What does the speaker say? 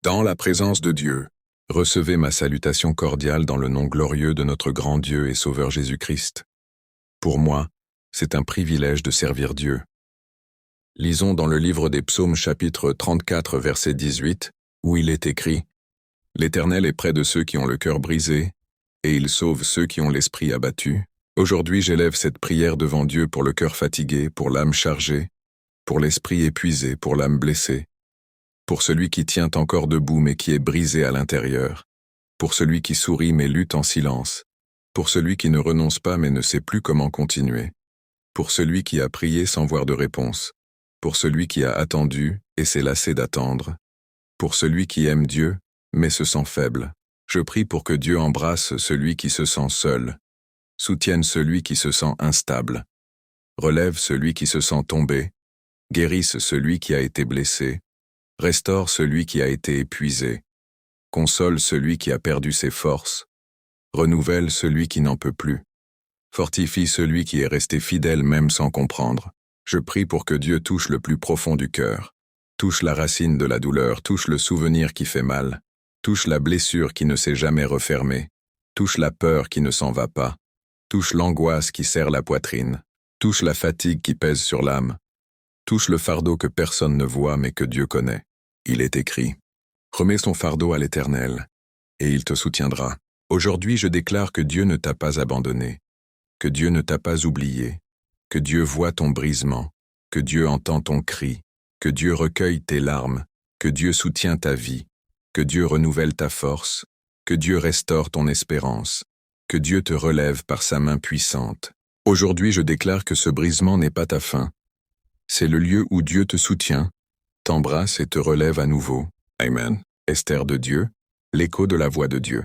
Dans la présence de Dieu, recevez ma salutation cordiale dans le nom glorieux de notre grand Dieu et Sauveur Jésus-Christ. Pour moi, c'est un privilège de servir Dieu. Lisons dans le livre des Psaumes chapitre 34 verset 18, où il est écrit « L'Éternel est près de ceux qui ont le cœur brisé, et il sauve ceux qui ont l'esprit abattu. Aujourd'hui j'élève cette prière devant Dieu pour le cœur fatigué, pour l'âme chargée, pour l'esprit épuisé, pour l'âme blessée, pour celui qui tient encore debout mais qui est brisé à l'intérieur, pour celui qui sourit mais lutte en silence, pour celui qui ne renonce pas mais ne sait plus comment continuer, pour celui qui a prié sans voir de réponse, pour celui qui a attendu et s'est lassé d'attendre, pour celui qui aime Dieu mais se sent faible. Je prie pour que Dieu embrasse celui qui se sent seul, soutienne celui qui se sent instable, relève celui qui se sent tombé, guérisse celui qui a été blessé, restaure celui qui a été épuisé, console celui qui a perdu ses forces, renouvelle celui qui n'en peut plus, fortifie celui qui est resté fidèle même sans comprendre. Je prie pour que Dieu touche le plus profond du cœur, touche la racine de la douleur, touche le souvenir qui fait mal, touche la blessure qui ne s'est jamais refermée, touche la peur qui ne s'en va pas, touche l'angoisse qui serre la poitrine, touche la fatigue qui pèse sur l'âme, touche le fardeau que personne ne voit mais que Dieu connaît. Il est écrit « Remets son fardeau à l'Éternel, et il te soutiendra. » Aujourd'hui je déclare que Dieu ne t'a pas abandonné, que Dieu ne t'a pas oublié, que Dieu voit ton brisement, que Dieu entend ton cri, que Dieu recueille tes larmes, que Dieu soutient ta vie, que Dieu renouvelle ta force, que Dieu restaure ton espérance, que Dieu te relève par sa main puissante. Aujourd'hui je déclare que ce brisement n'est pas ta fin. C'est le lieu où Dieu te soutient, t'embrasse et te relève à nouveau. Amen. Esther de Dieu, l'écho de la voix de Dieu.